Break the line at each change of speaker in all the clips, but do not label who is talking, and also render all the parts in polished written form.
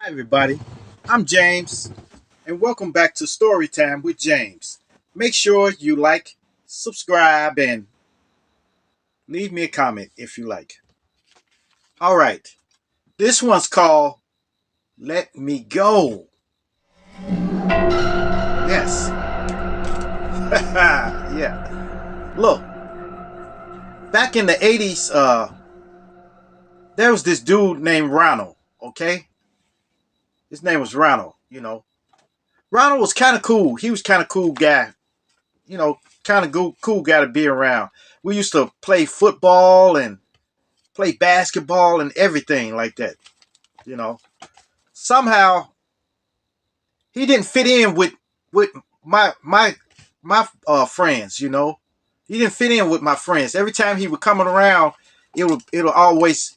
Hi, everybody. I'm James, and welcome back to Storytime with James. Make sure you like, subscribe, and leave me a comment if you like. All right, this one's called Let Me Go. Yes. Yeah. Look, back in the 80s, there was this dude named Ronald, okay? His name was Ronald. Ronald was kind of cool. He was kind of cool guy, kind of cool guy to be around. We used to play football and play basketball and everything like that. You know, somehow he didn't fit in with my friends. He didn't fit in with my friends. Every time he would come around, it'll always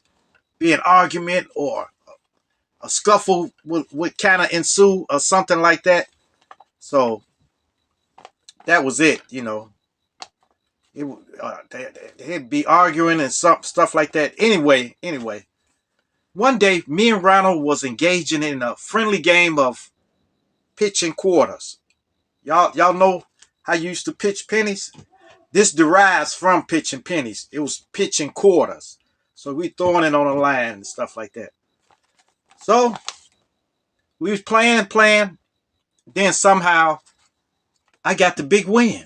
be an argument or a scuffle would kind of ensue or something like that. So that was it. It they'd be arguing and some stuff like that. Anyway, one day me and Ronald was engaging in a friendly game of pitching quarters. Y'all know how you used to pitch pennies? This derives from pitching pennies. It was pitching quarters. So we throwing it on a line and stuff like that. So we was playing. Then somehow I got the big win.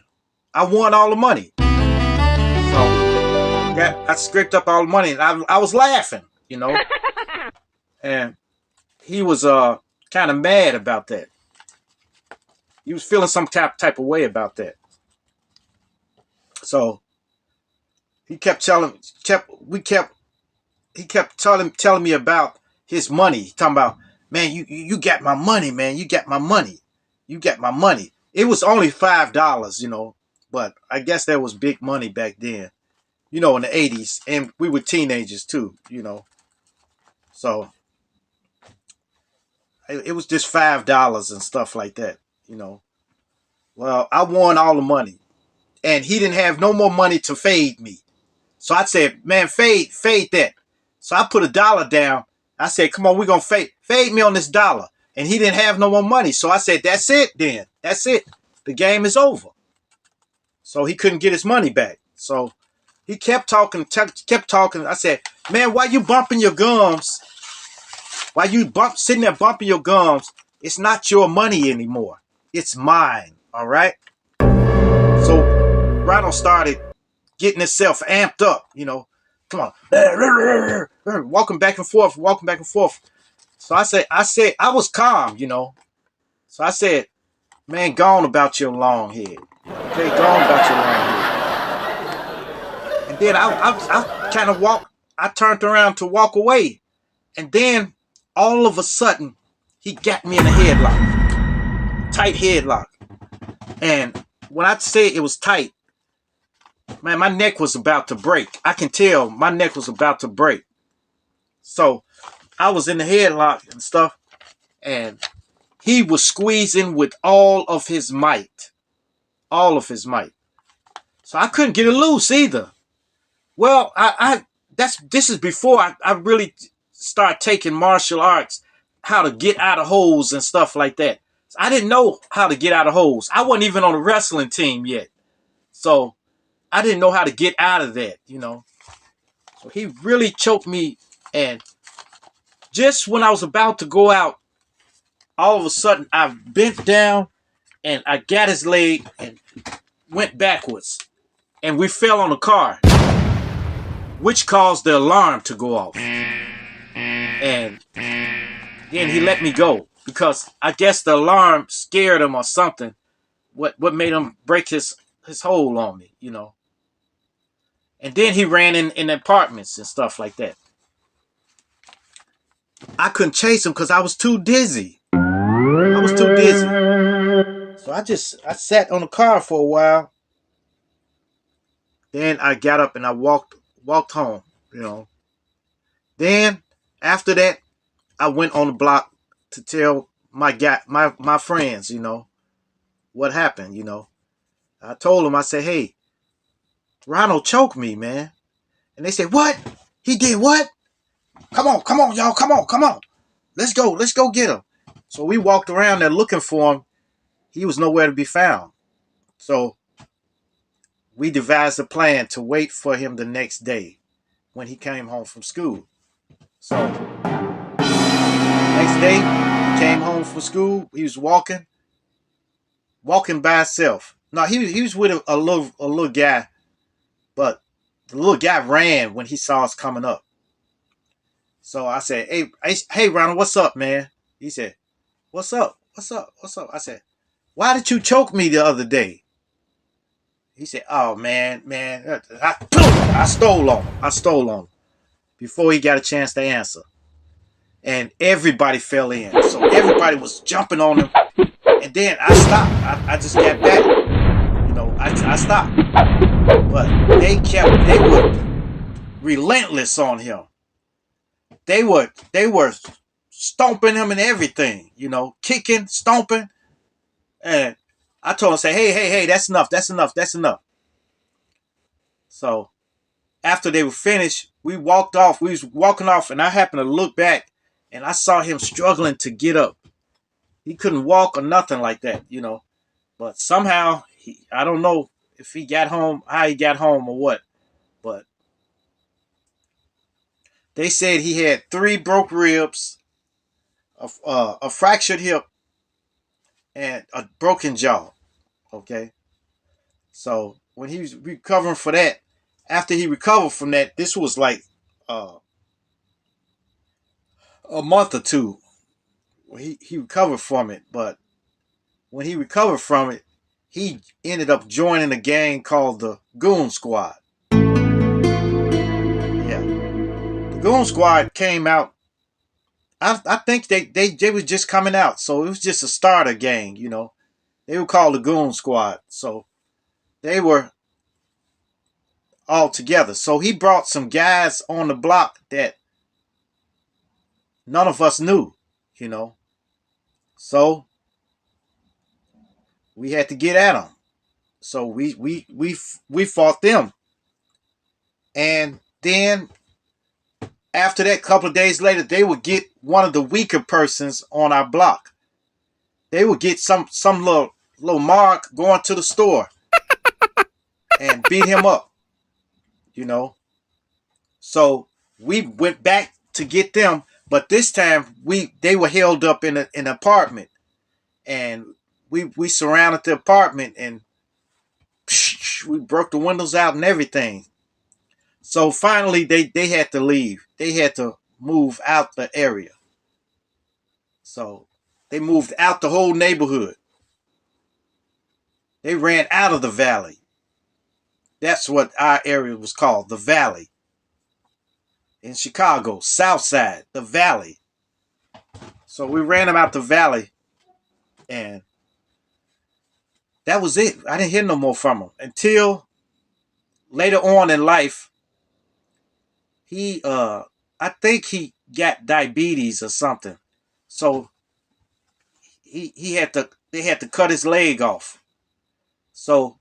I won all the money. So I scraped up all the money and I was laughing. And he was kind of mad about that. He was feeling some type of way about that. So he kept telling me about his money. He talking about, man, you got my money, man. You got my money. You got my money. It was only $5, but I guess that was big money back then, in the 80s. And we were teenagers too. So it was just $5 and stuff like that. Well, I won all the money. And he didn't have no more money to fade me. So I said, man, fade that. So I put $1 down. I said, come on, we're going to fade me on this dollar. And he didn't have no more money. So I said, that's it then. That's it. The game is over. So he couldn't get his money back. So he kept talking, kept talking. I said, man, why you bumping your gums? Why you sitting there bumping your gums? It's not your money anymore. It's mine. All right? So Ronald started getting himself amped up. Come on. Walking back and forth. So I was calm. So I said, man, go on about your long head. Okay, go on about your long head. And then I kind of I turned around to walk away. And then all of a sudden, he got me in a headlock. Tight headlock. And when I say it was tight, man, my neck was about to break. I can tell my neck was about to break. So I was in the headlock and stuff, and he was squeezing with all of his might. All of his might. So I couldn't get it loose either. Well, this is before I really start taking martial arts, how to get out of holes and stuff like that. So I didn't know how to get out of holes. I wasn't even on a wrestling team yet. So I didn't know how to get out of that. So he really choked me, and just when I was about to go out, all of a sudden I bent down and I got his leg and went backwards. And we fell on the car, which caused the alarm to go off. And then he let me go because I guess the alarm scared him or something. What made him break his hold on me. And then he ran in apartments and stuff like that. I couldn't chase him because I was too dizzy. I was too dizzy. So I sat on the car for a while. Then I got up and I walked home. Then after that, I went on the block to tell my friends, what happened. I told them, I said, hey, Ronald choked me, man. And they said, what? He did what? Come on, y'all, come on. let's go get him. So we walked around there looking for him. He was nowhere to be found. So we devised a plan to wait for him the next day when he came home from school. So next day, he came home from school. He was walking by himself. No, he was with a little guy, but the little guy ran when he saw us coming up. So I said, hey, Ronald, what's up, man? He said, what's up? What's up? What's up? I said, why did you choke me the other day? He said, oh, man, I stole on him. I stole on him before he got a chance to answer. And everybody fell in. So everybody was jumping on him. And then I stopped. I just got back. I stopped. But they were relentless on him. They were stomping him and everything, kicking, stomping. And I told him, say, hey, that's enough, that's enough, that's enough. So after they were finished, we walked off. We was walking off, and I happened to look back, and I saw him struggling to get up. He couldn't walk or nothing like that. But somehow, I don't know if he got home, how he got home or what. But they said he had 3 broke ribs, a fractured hip, and a broken jaw. Okay. So when he was recovering for that, after he recovered from that, this was like uh, a month or two. He recovered from it, but when he recovered from it, he ended up joining a gang called the Goon Squad. Yeah, the Goon Squad came out. I think they was just coming out, so it was just a starter gang. They were called the Goon Squad, so they were all together. So he brought some guys on the block that none of us knew. So we had to get at them. So we fought them, and then after that, couple of days later, they would get one of the weaker persons on our block. They would get some little mark going to the store and beat him up. You know. So we went back to get them, but this time they were held up in an apartment, and we surrounded the apartment, and we broke the windows out and everything. So finally, they had to leave. They had to move out the area. So they moved out the whole neighborhood. They ran out of the valley. That's what our area was called, the valley. In Chicago, South Side, the valley. So we ran them out the valley, and that was it. I didn't hear no more from him until later on in life. He I think he got diabetes or something. So he had to they had to cut his leg off. So,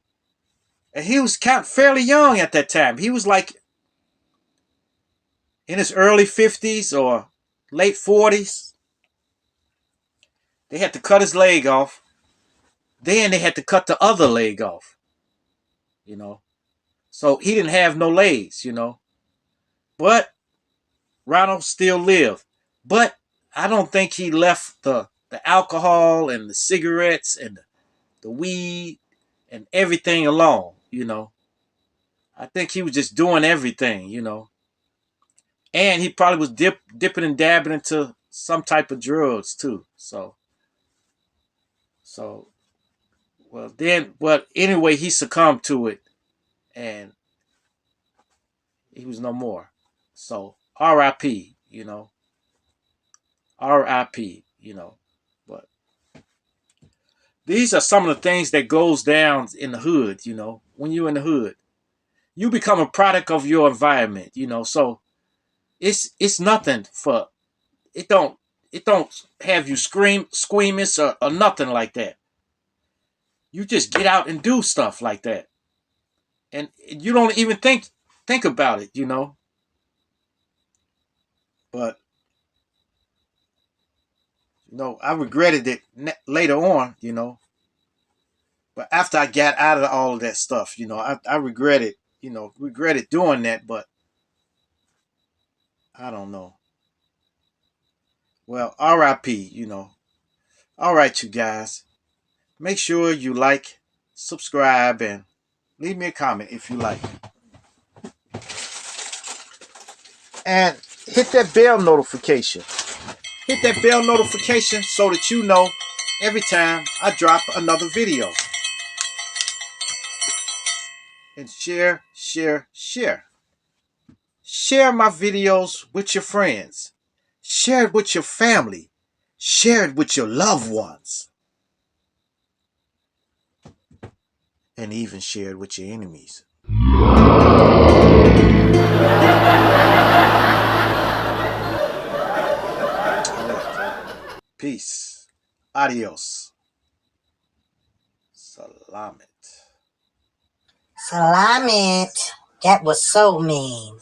and he was kind of fairly young at that time. He was like in his early 50s or late 40s. They had to cut his leg off. Then they had to cut the other leg off. You know. So he didn't have no legs. But Ronald still lived. But I don't think he left the alcohol and the cigarettes and the weed and everything alone. I think he was just doing everything. And he probably was dipping and dabbing into some type of drugs too. So but anyway, he succumbed to it, and he was no more. So R.I.P. R.I.P. But these are some of the things that goes down in the hood. When you're in the hood, you become a product of your environment. So it's nothing for it don't have you squeamish or nothing like that. You just get out and do stuff like that, and you don't even think about it. But I regretted it later on, But after I got out of all of that stuff, I regretted, regretted doing that, but I don't know. Well, RIP, All right, you guys. Make sure you like, subscribe, and leave me a comment if you like. And hit that bell notification. Hit that bell notification so that you know every time I drop another video. And share, share, share. Share my videos with your friends. Share it with your family. Share it with your loved ones. And even share it with your enemies. Peace. Adios. Salamat.
Salamat. That was so mean.